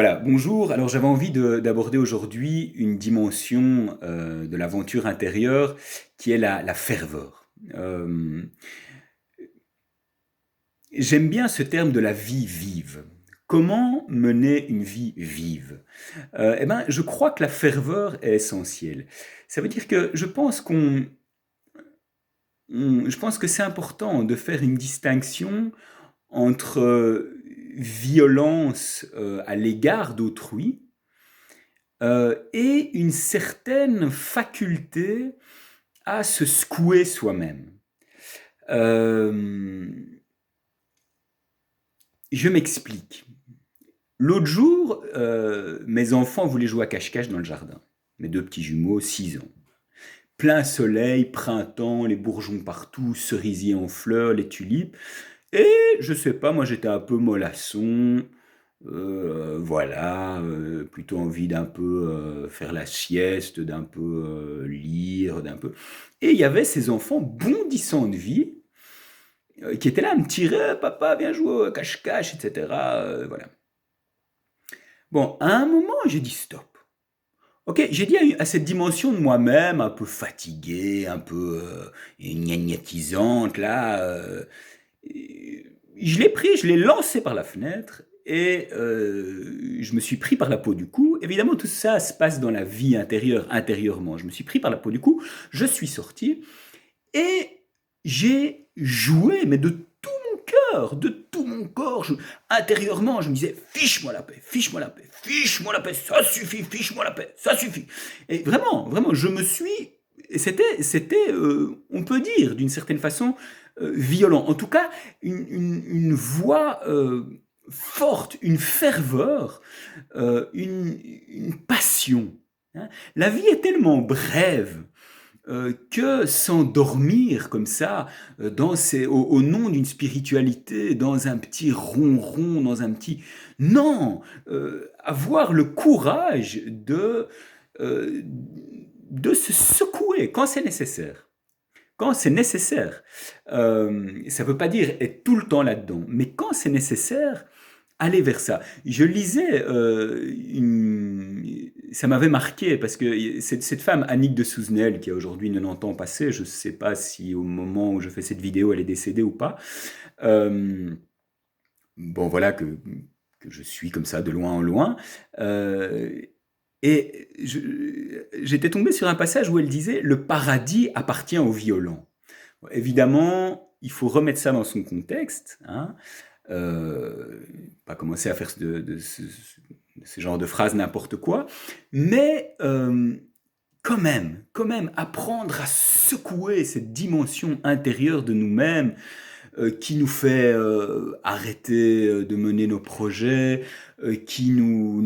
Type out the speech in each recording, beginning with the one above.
Voilà, bonjour. Alors j'avais envie d'aborder aujourd'hui une dimension de l'aventure intérieure qui est la ferveur. J'aime bien ce terme de la vie vive. Comment mener une vie vive? Eh ben, je crois que la ferveur est essentielle. Ça veut dire que je pense que c'est important de faire une distinction entre violence à l'égard d'autrui et une certaine faculté à se secouer soi-même. Euh, je m'explique. L'autre jour, mes enfants voulaient jouer à cache-cache dans le jardin. Mes deux petits jumeaux, 6 ans. Plein soleil, printemps, les bourgeons partout, cerisiers en fleurs, les tulipes. Et je sais pas, moi j'étais un peu mollasson, voilà, plutôt envie d'un peu faire la sieste, d'un peu lire, d'un peu. Et il y avait ces enfants bondissants de vie qui étaient là à me tirer, papa, viens jouer au cache-cache, etc. Voilà. Bon, à un moment, j'ai dit stop. Ok, j'ai dit à cette dimension de moi-même, un peu fatiguée, un peu gnagnatisante, là, je l'ai pris, je l'ai lancé par la fenêtre et je me suis pris par la peau du cou. Évidemment, tout ça se passe dans la vie intérieure, intérieurement. Je me suis pris par la peau du cou, je suis sorti et j'ai joué, mais de tout mon cœur, de tout mon corps. Intérieurement, je me disais, fiche-moi la paix, fiche-moi la paix, fiche-moi la paix, ça suffit, fiche-moi la paix, ça suffit. Et vraiment, vraiment, je me suis... on peut dire, d'une certaine façon, violent. En tout cas, une voix forte, une ferveur, une passion. Hein. La vie est tellement brève que s'endormir comme ça au nom d'une spiritualité, dans un petit ronron, dans un petit... Non, avoir le courage euh, de se secouer quand c'est nécessaire. Quand c'est nécessaire. Ça ne veut pas dire être tout le temps là-dedans, mais quand c'est nécessaire, aller vers ça. Je lisais, ça m'avait marqué parce que cette femme, Annick de Souzenel, qui a aujourd'hui 90 ans passés, je ne sais pas si au moment où je fais cette vidéo, elle est décédée ou pas. Euh, bon, voilà que je suis comme ça de loin en loin. Euh, j'étais tombé sur un passage où elle disait le paradis appartient aux violents. Bon, évidemment, il faut remettre ça dans son contexte, hein, pas commencer à faire ce genre de phrases n'importe quoi, mais quand même, apprendre à secouer cette dimension intérieure de nous-mêmes qui nous fait arrêter de mener nos projets, qui nous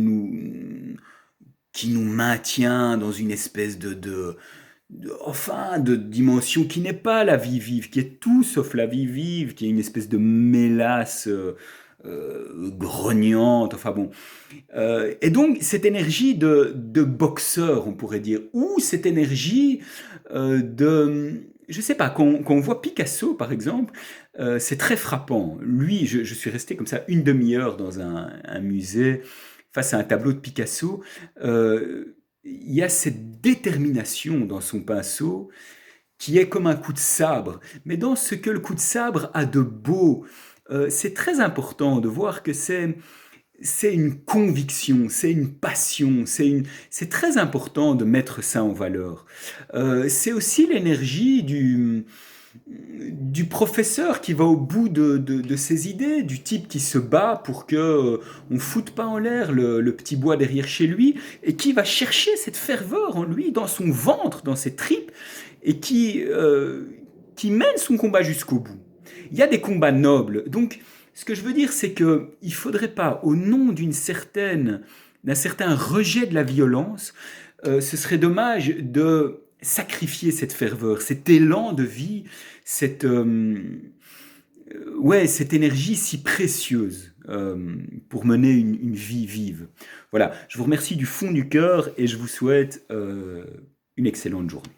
maintient dans une espèce de dimension qui n'est pas la vie vive, qui est tout sauf la vie vive, qui est une espèce de mélasse grognante, enfin bon. Et donc cette énergie de boxeur, on pourrait dire, ou cette énergie je sais pas, quand on voit Picasso par exemple, c'est très frappant. Lui, je suis resté comme ça une demi-heure dans un musée face à un tableau de Picasso. Il y a cette détermination dans son pinceau qui est comme un coup de sabre. Mais dans ce que le coup de sabre a de beau, c'est très important de voir que c'est une conviction, c'est une passion, c'est très important de mettre ça en valeur. C'est aussi l'énergie du professeur qui va au bout de ses idées, du type qui se bat pour que on foute pas en l'air le petit bois derrière chez lui, et qui va chercher cette ferveur en lui, dans son ventre, dans ses tripes, et qui mène son combat jusqu'au bout. Il y a des combats nobles, donc ce que je veux dire, c'est que il faudrait pas, au nom d'un certain rejet de la violence, ce serait dommage de sacrifier cette ferveur, cet élan de vie, ouais, cette énergie si précieuse pour mener une vie vive. Voilà, je vous remercie du fond du cœur et je vous souhaite une excellente journée.